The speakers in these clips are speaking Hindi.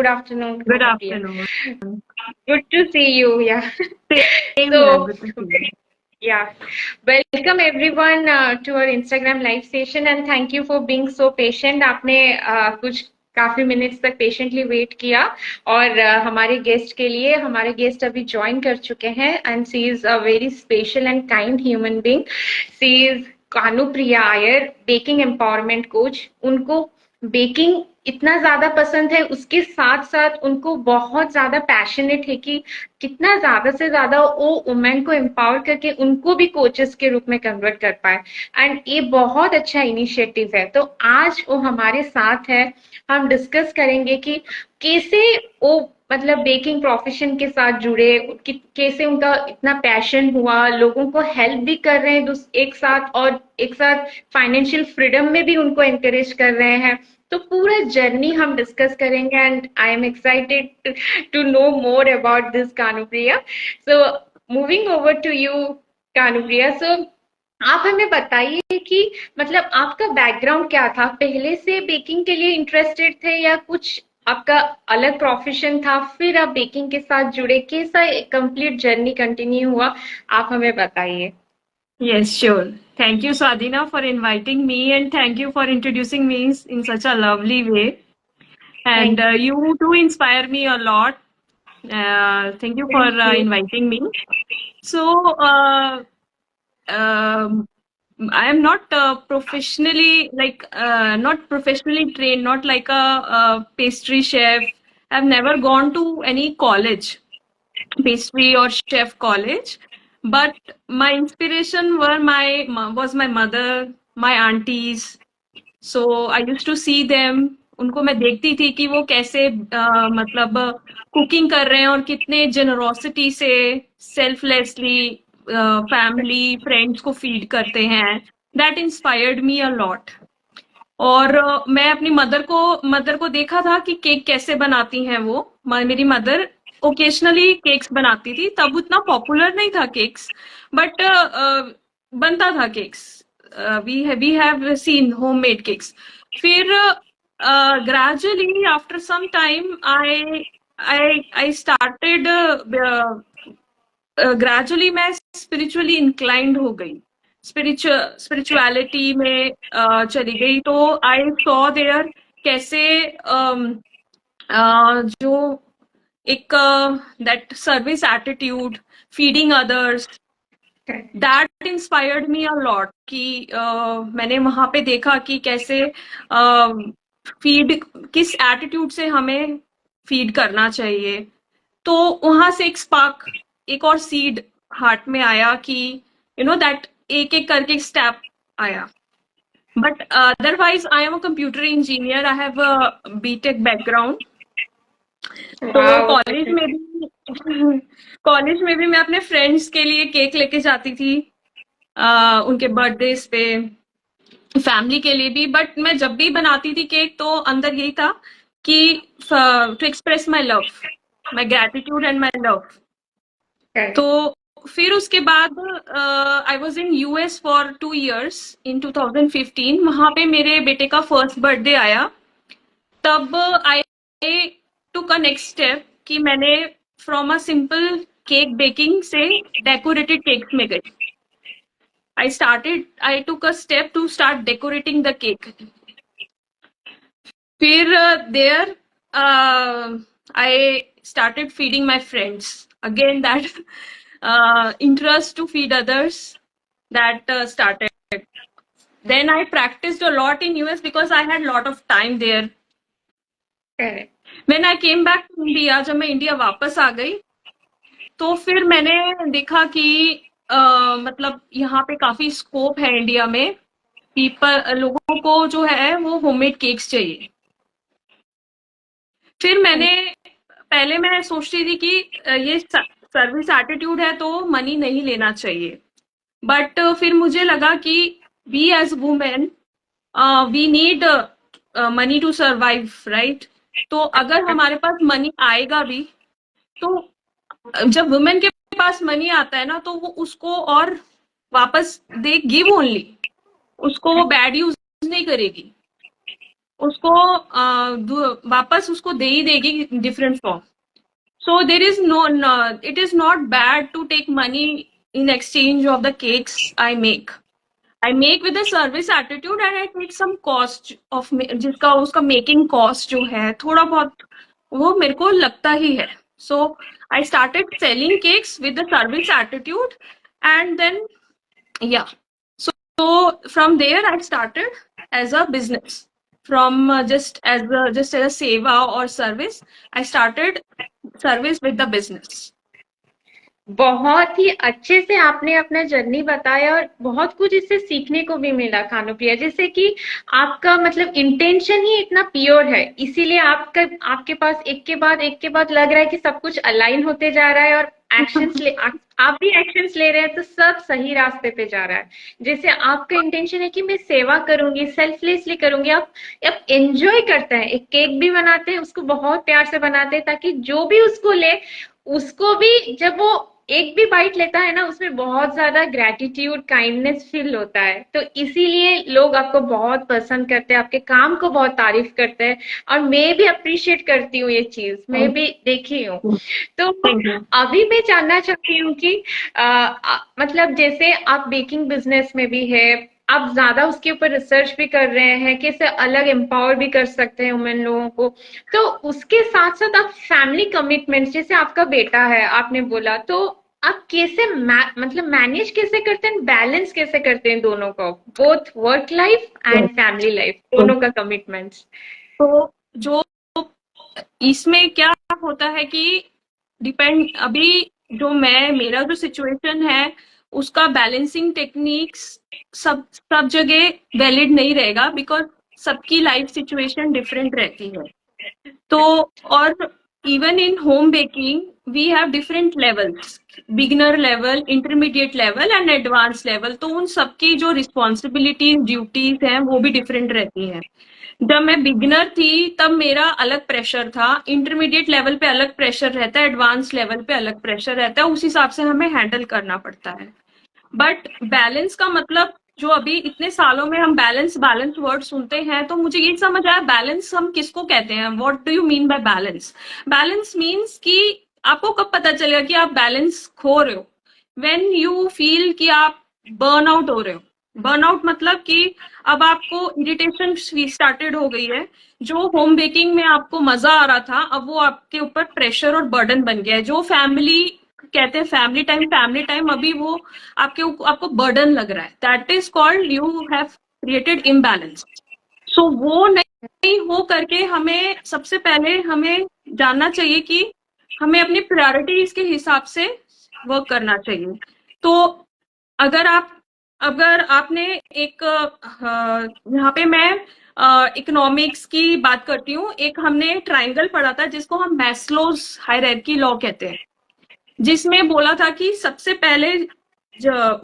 Good afternoon, Good Kanupriya. afternoon. Good to see you. Yeah. Same here. So, Good to see you. yeah. Welcome everyone to our Instagram live session and thank you for being so patient. आपने कुछ काफी मिनट्स तक पेशेंटली वेट किया और हमारे गेस्ट के लिए हमारे गेस्ट अभी ज्वाइन कर चुके हैं and she is a very special and kind human being. She is Kanupriya Iyer, baking empowerment coach. उनको बेकिंग इतना ज्यादा पसंद है, उसके साथ साथ उनको बहुत ज्यादा पैशनेट है कि कितना ज्यादा से ज्यादा वो वुमेन को एम्पावर करके उनको भी कोचेस के रूप में कन्वर्ट कर पाए. एंड ये बहुत अच्छा इनिशिएटिव है. तो आज वो हमारे साथ है. हम डिस्कस करेंगे कि कैसे वो मतलब बेकिंग प्रोफेशन के साथ जुड़े, कैसे उनका इतना पैशन हुआ, लोगों को हेल्प भी कर रहे हैं एक साथ और एक साथ फाइनेंशियल फ्रीडम में भी उनको एनकरेज कर रहे हैं. तो पूरा जर्नी हम डिस्कस करेंगे and I am excited to know more about this Kanupriya. So moving over to you Kanupriya. So आप हमें बताइए कि मतलब आपका बैकग्राउंड क्या था, पहले से बेकिंग के लिए इंटरेस्टेड थे या कुछ आपका अलग प्रोफेशन था, फिर आप बेकिंग के साथ जुड़े, कैसा कंप्लीट जर्नी कंटिन्यू हुआ, आप हमें बताइए. Yes, sure. Thank you, Swadhina, for inviting me, and thank you for introducing me in such a lovely way. And thank you too inspire me a lot. Thank you for you. inviting me. So, um, I am not professionally not professionally trained, not like a pastry chef. I've never gone to any college, pastry or chef college, but my inspiration was my mother, my aunties. So I used to see them. उनको मैं देखती थी कि वो कैसे मतलब कुकिंग कर रहे हैं और कितने जेनरोसिटी से सेल्फलेसली फैमिली फ्रेंड्स को फीड करते हैं. That inspired me a lot. और मैं अपनी मदर को देखा था कि केक कैसे बनाती हैं वो. मेरी मदर ओकेजनली केक्स बनाती थी, तब उतना पॉपुलर नहीं था केक्स, बट बनता था cakes. We have seen homemade cakes. फिर gradually after some time I started gradually मैं स्पिरिचुअली इंक्लाइंड हो गई, स्पिरिचुअलिटी में चली गई. तो आई सॉ देयर कैसे जो एक that service attitude, feeding others, that inspired me a lot. कि मैंने वहां पे देखा कि कैसे फीड किस एटीट्यूड से हमें फीड करना चाहिए. तो वहां से एक स्पार्क, एक और सीड हार्ट में आया कि दैट एक एक करके स्टेप आया. But otherwise I am a computer engineer. I have a BTech background. तो कॉलेज में भी मैं अपने फ्रेंड्स के लिए केक लेके जाती थी, उनके बर्थडेज पे, फैमिली के लिए भी. बट मैं जब भी बनाती थी केक तो अंदर यही था कि to express my love, my gratitude and my love. तो फिर उसके बाद I was in US for 2 years in 2015. वहां पे मेरे बेटे का फर्स्ट बर्थडे आया. तब आई टुक अ नेक्स्ट स्टेप कि मैंने from a simple cake baking से डेकोरेटेड केक्स में गई. I took a step to start decorating the cake. फिर there I started feeding my friends. Again, that interest to feed others, that started. Then I practiced a lot in US because I had lot of time there. When I came back to India, जब मैं इंडिया वापस आ गई तो फिर मैंने देखा कि मतलब यहाँ पे काफी स्कोप है इंडिया में. लोगों को जो है वो होममेड केक्स चाहिए. फिर पहले मैं सोचती थी कि ये सर्विस एटीट्यूड है तो मनी नहीं लेना चाहिए. बट फिर मुझे लगा कि we as women we need money to survive, right. तो अगर हमारे पास मनी आएगा भी, तो जब वुमेन के पास मनी आता है ना तो वो उसको और वापस दे गिव ओनली, उसको वो बैड यूज नहीं करेगी. उसको वापस उसको दे ही देगी different form. So there is no, it is not bad to take money in exchange of the cakes I make. I make with a service attitude and I take some cost of जिसका उसका making cost जो है थोड़ा बहुत वो मेरे को लगता ही है. So I started selling cakes with the service attitude and then yeah. So from there I started as a business. From just as a seva or service, I started service with the business. बहुत ही अच्छे से आपने अपना जर्नी बताया और बहुत कुछ इससे सीखने को भी मिला कानुप्रिया, जैसे कि आपका मतलब इंटेंशन ही इतना प्योर है, इसीलिए आपका आपके पास एक के बाद लग रहा है कि सब कुछ अलाइन होते जा रहा है और आप भी एक्शंस ले रहे हैं तो सब सही रास्ते पे जा रहा है। जैसे आपका इंटेंशन है कि मैं सेवा करूंगी, सेल्फलेसली करूंगी, आप एंजॉय करते हैं, एक केक भी बनाते हैं उसको बहुत प्यार से बनाते हैं ताकि जो भी उसको ले उसको भी जब वो एक भी बाइट लेता है ना उसमें बहुत ज्यादा ग्रेटिट्यूड काइंडनेस फील होता है, तो इसीलिए लोग आपको बहुत पसंद करते हैं, आपके काम को बहुत तारीफ करते हैं और मैं भी अप्रिशिएट करती हूँ, ये चीज मैं भी देखी हूँ। तो अभी मैं जानना चाहती हूँ कि मतलब जैसे आप बेकिंग बिजनेस में भी है, आप ज्यादा उसके ऊपर रिसर्च भी कर रहे हैं कि इसे अलग एम्पावर भी कर सकते हैं वुमेन लोगों को, तो उसके साथ साथ आप फैमिली कमिटमेंट्स जैसे आपका बेटा है आपने बोला, तो आप कैसे मतलब मैनेज कैसे करते हैं, बैलेंस कैसे करते हैं दोनों को, both work life and family life दोनों का कमिटमेंट्स? तो जो इसमें क्या होता है कि डिपेंड अभी जो मेरा जो सिचुएशन है उसका बैलेंसिंग टेक्निक्स सब जगह वैलिड नहीं रहेगा बिकॉज सबकी लाइफ सिचुएशन डिफरेंट रहती है. तो और even in home baking we have different levels, beginner level, intermediate level and advance level. तो उन सबकी जो रिस्पॉन्सिबिलिटीज ड्यूटीज हैं वो भी डिफरेंट रहती हैं. जब मैं बिगिनर थी तब मेरा अलग प्रेशर था, इंटरमीडिएट लेवल पे अलग प्रेशर रहता है, एडवांस लेवल पे अलग प्रेशर रहता है, उस हिसाब से हमें हैंडल करना पड़ता है. बट बैलेंस का मतलब जो अभी इतने सालों में हम बैलेंस वर्ड सुनते हैं तो मुझे ये समझ आया बैलेंस हम किसको कहते हैं. What do you mean by balance? Balance means कि आपको कब पता चलेगा कि आप बैलेंस खो रहे हो? व्हेन यू फील कि आप बर्न आउट हो रहे हो. बर्न आउट मतलब कि अब आपको इरिटेशन स्टार्टेड हो गई है, जो होम बेकिंग में आपको मजा आ रहा था अब वो आपके ऊपर प्रेशर और बर्डन बन गया है. जो फैमिली कहते हैं फैमिली टाइम अभी वो आपको बर्डन लग रहा है. That is called you have created imbalance. So वो नहीं हो करके हमें सबसे पहले हमें जानना चाहिए कि हमें अपनी प्रायोरिटीज के हिसाब से वर्क करना चाहिए. तो अगर आपने एक यहाँ पे मैं इकोनॉमिक्स की बात करती हूँ. एक हमने ट्रायंगल पढ़ा था जिसको हम मैस्लोज हायरार्की लॉ कहते हैं, जिसमें बोला था कि सबसे पहले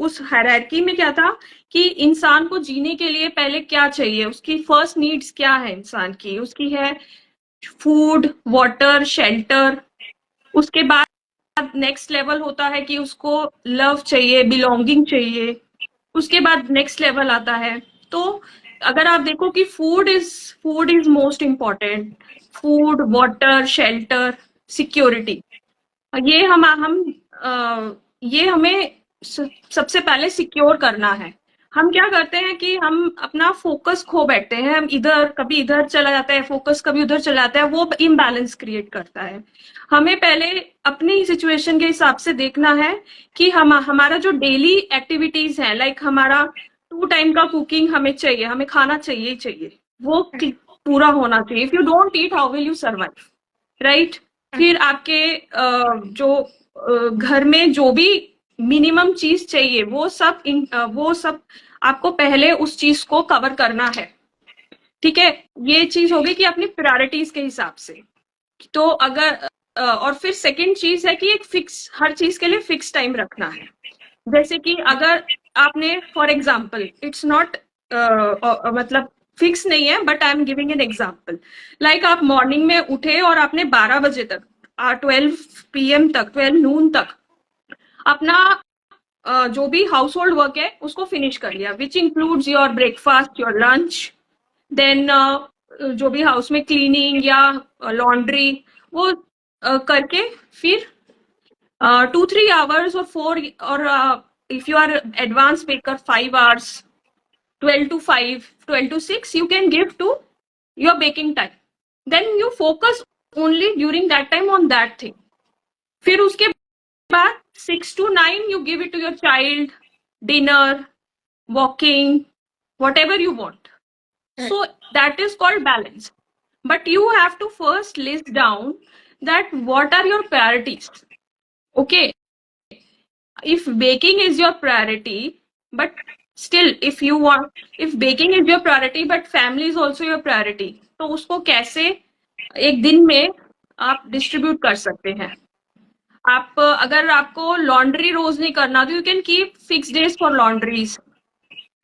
उस हायरार्की में क्या था कि इंसान को जीने के लिए पहले क्या चाहिए, उसकी फर्स्ट नीड्स क्या है इंसान की, उसकी है फूड, वाटर, शेल्टर. उसके बाद नेक्स्ट लेवल होता है कि उसको लव चाहिए, बिलोंगिंग चाहिए. उसके बाद नेक्स्ट लेवल आता है. तो अगर आप देखो कि food is most important. Food, water, shelter, security, ये ये हमें सबसे पहले सिक्योर करना है. हम क्या करते हैं कि हम अपना फोकस खो बैठते हैं, हम कभी इधर चला जाता है फोकस, कभी उधर चला जाता है, वो इम्बैलेंस क्रिएट करता है. हमें पहले अपनी सिचुएशन के हिसाब से देखना है कि हमारा जो डेली एक्टिविटीज है, लाइक हमारा 2 टाइम का कुकिंग हमें चाहिए, हमें खाना चाहिए ही चाहिए, वो पूरा होना चाहिए. If you don't eat how will you survive, right? फिर आपके जो घर में जो भी मिनिमम चीज चाहिए वो सब आपको पहले उस चीज को कवर करना है. ठीक है, ये चीज होगी कि अपनी प्रायोरिटीज के हिसाब से. तो अगर और फिर सेकंड चीज है कि एक फिक्स, हर चीज के लिए फिक्स टाइम रखना है. जैसे कि अगर आपने फॉर एग्जाम्पल, इट्स नॉट मतलब फिक्स नहीं है but I am giving an example. Like आप मॉर्निंग में उठे और आपने 12 बजे तक 12 PM तक 12 नून तक अपना जो भी हाउस होल्ड वर्क है उसको फिनिश कर लिया, which includes your breakfast, your lunch, then जो भी हाउस में क्लीनिंग या लॉन्ड्री वो करके फिर 2-3 hours or 4 or if you are advanced baker 5 hours 12 to 5 12 to 6 you can give to your baking time, then you focus only during that time on that thing. फिर उसके बाद 6 to 9 you give it to your child, dinner, walking, whatever you want. So that is called balance. But you have to first list down that what are your priorities. Okay, if baking is your priority, but still if baking is your priority but family is also your priority, तो उसको कैसे एक दिन में आप डिस्ट्रीब्यूट कर सकते हैं. आप अगर आपको लॉन्ड्री रोज नहीं करना तो you can keep fix days for laundries.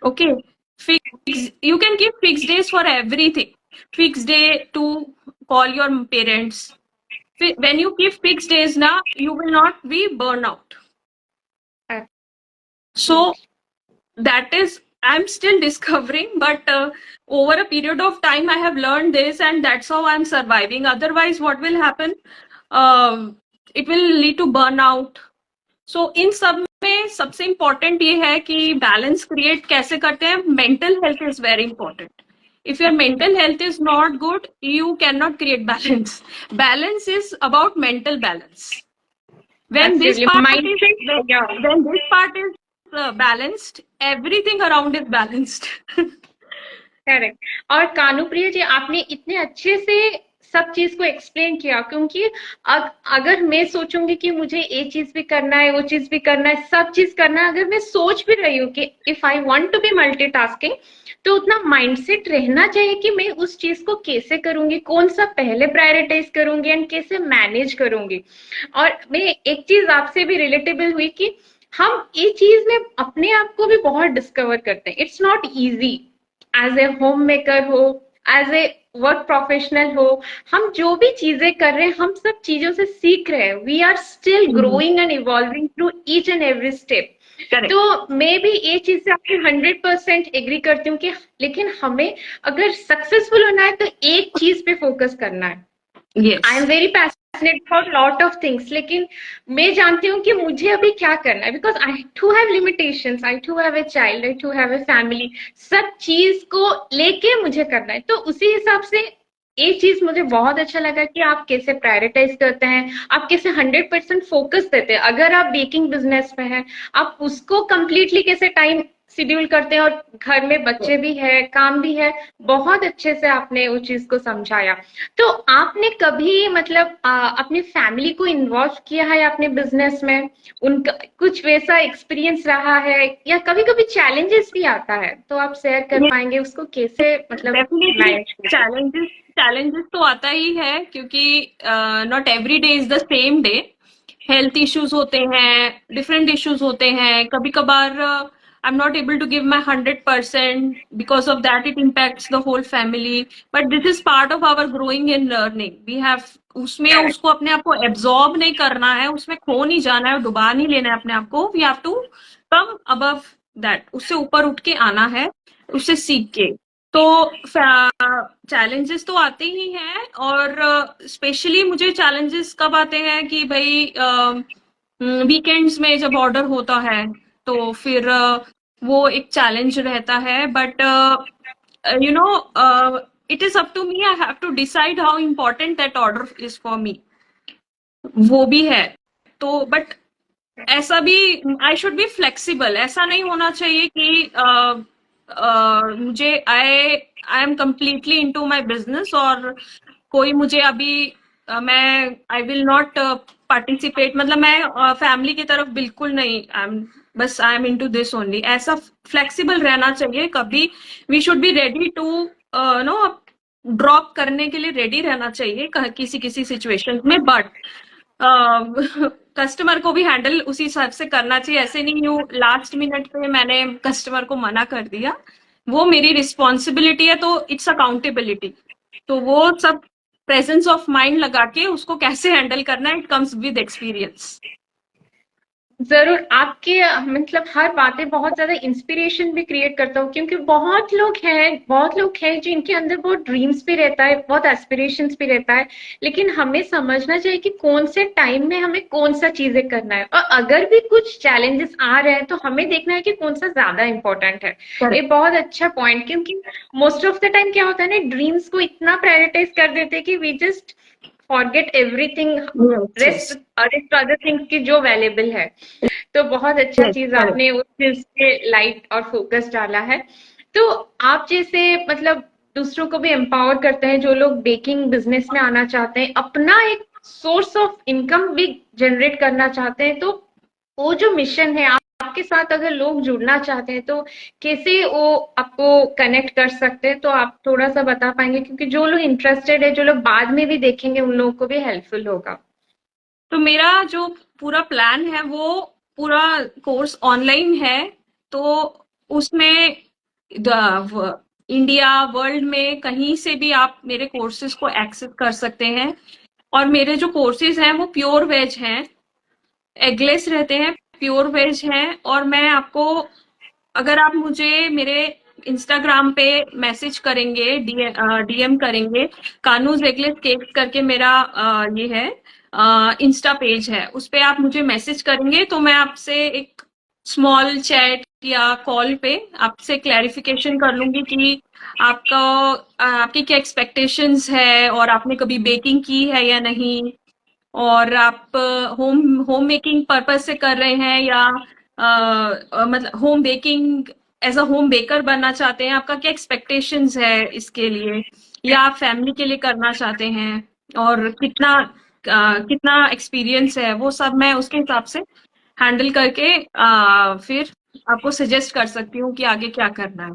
Okay, fix you can keep fix days for everything. Fix day to call your parents. When you keep fixed days now, you will not be burn out. So that is, I'm still discovering, but over a period of time I have learned this, and that's how I'm surviving. Otherwise what will happen, it will lead to burnout. So इन सब में सबसे इम्पोर्टेंट ये है कि बैलेंस क्रिएट कैसे करते हैं. Mental health is very important. If your mental health is not good, you cannot create balance. Balance is about mental balance. When this part is balanced, everything around is balanced. Correct. और कानुप्रिया जी, आपने इतने अच्छे से सब चीज को एक्सप्लेन किया, क्योंकि अगर मैं सोचूंगी कि मुझे ये चीज भी करना है, वो चीज भी करना है, सब चीज करना है, अगर मैं सोच भी रही हूँ कि if I want to be multitasking, तो उतना माइंडसेट रहना चाहिए कि मैं उस चीज को कैसे करूंगी, कौन सा पहले प्रायोरिटाइज करूंगी एंड कैसे मैनेज करूंगी. और मैं एक चीज आपसे भी रिलेटेबल हुई कि हम ये चीज में अपने आप को भी बहुत डिस्कवर करते हैं. It's not easy. As a home maker हो, एज ए वर्क प्रोफेशनल हो, हम जो भी चीजें कर रहे हैं, हम सब चीजों से सीख रहे हैं. We are still growing and evolving through each and every step. तो मैं भी ये चीज से आपसे 100% एग्री करती हूँ कि लेकिन हमें अगर सक्सेसफुल होना है तो एक चीज पे फोकस करना है. I am very passionate for lot of things, लेकिन मैं जानती हूँ कि मुझे अभी क्या करना है, because I too have limitations, I too have a child, I too have a family. सब चीज को लेके मुझे करना है. तो उसी हिसाब से एक चीज मुझे बहुत अच्छा लगा कि आप कैसे प्रायोरिटाइज करते हैं, आप कैसे 100% फोकस देते हैं. अगर आप बेकिंग बिजनेस में हैं, आप उसको कंप्लीटली कैसे टाइम शेड्यूल करते हैं, और घर में बच्चे भी है, काम भी है. बहुत अच्छे से आपने उस चीज को समझाया. तो आपने कभी मतलब अपनी फैमिली को इन्वॉल्व किया है अपने बिजनेस में? उनका कुछ वैसा एक्सपीरियंस रहा है, या कभी कभी चैलेंजेस भी आता है, तो आप शेयर कर पाएंगे उसको कैसे मतलब मैनेज? चैलेंजेस तो आता ही है, क्योंकि not every day is the same day. Health issues होते हैं, डिफरेंट इश्यूज होते हैं. कभी कभार I am not able to give my 100%, because of that it impacts the whole family. But this is part of our growing and learning. We have उसमें उसको अपने आप को एब्जॉर्ब नहीं करना है, उसमें खो नहीं जाना है, डुबा नहीं लेना है अपने आप को. We have to come above that, उससे ऊपर उठ के आना है, उससे सीख के. तो चैलेंजेस तो आते ही हैं, और स्पेशली मुझे चैलेंजेस कब आते हैं कि भाई वीकेंड्स में जब ऑर्डर होता है तो फिर वो एक चैलेंज रहता है. But you know, it is up to me. I have to decide how important that order is for me. वो भी है. तो बट ऐसा भी, आई शुड बी फ्लेक्सिबल. ऐसा नहीं होना चाहिए कि मुझे I am completely into my business, और कोई मुझे अभी मैं आई विल नॉट पार्टिसिपेट, मतलब मैं फैमिली की तरफ बिल्कुल नहीं, I am into this only. ऐसा फ्लेक्सिबल रहना चाहिए. कभी we should be ready to no drop करने के लिए रेडी रहना चाहिए किसी किसी सिचुएशन में. बट कस्टमर को भी हैंडल उसी हिसाब से करना चाहिए. ऐसे नहीं हूँ लास्ट मिनट पे मैंने कस्टमर को मना कर दिया, वो मेरी रिस्पॉन्सिबिलिटी है, तो इट्स अकाउंटेबिलिटी. तो वो सब प्रेजेंस ऑफ माइंड लगा के उसको कैसे हैंडल करना है, इट कम्स विद एक्सपीरियंस. ज़रूर, आपके मतलब हर बातें बहुत ज़्यादा इंस्पिरेशन भी क्रिएट करता हूँ, क्योंकि बहुत लोग हैं जिनके अंदर बहुत ड्रीम्स भी रहता है, बहुत एस्पिरेशंस भी रहता है, लेकिन हमें समझना चाहिए कि कौन से टाइम में हमें कौन सा चीज़ें करना है, और अगर भी कुछ चैलेंजेस आ रहे हैं, तो हमें देखना है कि कौन सा ज़्यादा इम्पोर्टेंट है। ये करेक्ट। बहुत अच्छा पॉइंट, क्योंकि मोस्ट ऑफ द टाइम क्या होता है ना, ड्रीम्स को इतना प्रायोरिटाइज़ कर देते हैं कि we just forget everything, yes, rest yes, rest other things की जो अवेलेबल है। तो बहुत अच्छा यस, चीज करेक्ट। आपने उस चीज पे लाइट और फोकस डाला है। तो आप जैसे मतलब दूसरों को भी एम्पावर करते हैं, जो लोग बेकिंग बिजनेस में आना चाहते हैं, अपना एक सोर्स ऑफ इनकम भी जनरेट करना चाहते हैं, तो वो जो मिशन है, आपके साथ अगर लोग जुड़ना चाहते हैं, तो कैसे वो आपको कनेक्ट कर सकते हैं? तो आप थोड़ा सा बता पाएंगे, क्योंकि जो लोग इंटरेस्टेड है, जो लोग बाद में भी देखेंगे, उन लोगों को भी हेल्पफुल होगा। तो मेरा जो पूरा प्लान है वो पूरा कोर्स ऑनलाइन है। तो उसमें इंडिया वर्ल्ड में कहीं से भी आप मेरे कोर्सेज को एक्सेस कर सकते हैं। और मेरे जो कोर्सेज हैं वो प्योर वेज हैं, एगलेस रहते हैं, प्योर वेज हैं। और मैं आपको, अगर आप मुझे मेरे इंस्टाग्राम पे मैसेज करेंगे, डीएम करेंगे, कानूज एगलेस केक्स करके मेरा ये है इंस्टा पेज है, उस पे आप मुझे मैसेज करेंगे तो मैं आपसे एक स्मॉल चैट या कॉल पे आपसे क्लैरिफिकेशन कर लूंगी कि आपका आपकी क्या एक्सपेक्टेशंस है, और आपने कभी बेकिंग की है या नहीं, और आप होम होम मेकिंग पर्पस से कर रहे हैं या मतलब home baking as a home baker बनना चाहते हैं, आपका क्या एक्सपेक्टेशंस है इसके लिए, या आप फैमिली के लिए करना चाहते हैं, और कितना एक्सपीरियंस है, वो सब मैं उसके हिसाब से हैंडल करके फिर आपको सजेस्ट कर सकती हूँ कि आगे क्या करना है।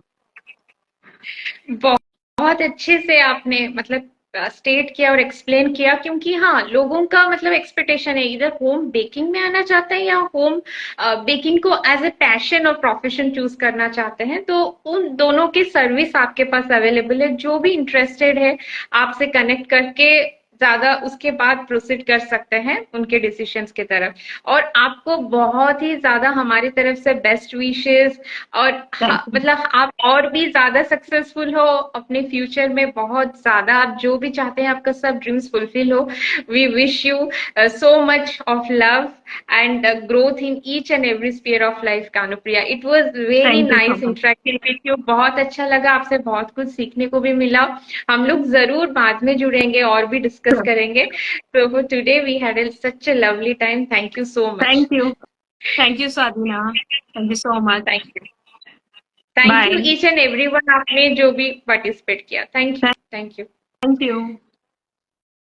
बहुत अच्छे से आपने मतलब स्टेट किया और एक्सप्लेन किया, क्योंकि हाँ, लोगों का मतलब एक्सपेक्टेशन है, इधर होम बेकिंग में आना चाहते हैं या होम बेकिंग को एज ए पैशन और प्रोफेशन चूज करना चाहते हैं, तो उन दोनों की सर्विस आपके पास अवेलेबल है। जो भी इंटरेस्टेड है, आपसे कनेक्ट करके ज्यादा उसके बाद प्रोसीड कर सकते हैं उनके डिसीजंस की तरफ। और आपको बहुत ही ज्यादा हमारी तरफ से बेस्ट विशेस, और थैंक यू। मतलब आप और भी ज्यादा सक्सेसफुल हो अपने फ्यूचर में, बहुत ज्यादा आप जो भी चाहते हैं आपका सब ड्रीम्स फुलफिल हो। We wish you so much of love and growth in each and every sphere of life, Kanupriya. It was very thank you so nice much. interacting with you. बहुत अच्छा लगा, आपसे बहुत कुछ सीखने को भी मिला। हम लोग जरूर बाद में जुड़ेंगे और भी डिस्कस करेंगे। So for today we had such a lovely time. Thank you so much. Thank you. Thank you Sadhana. Thank you so much. Thank you. Thank you bye. Each and everyone, आपने जो भी पार्टिसिपेट किया, thank you, thank you. Thank you.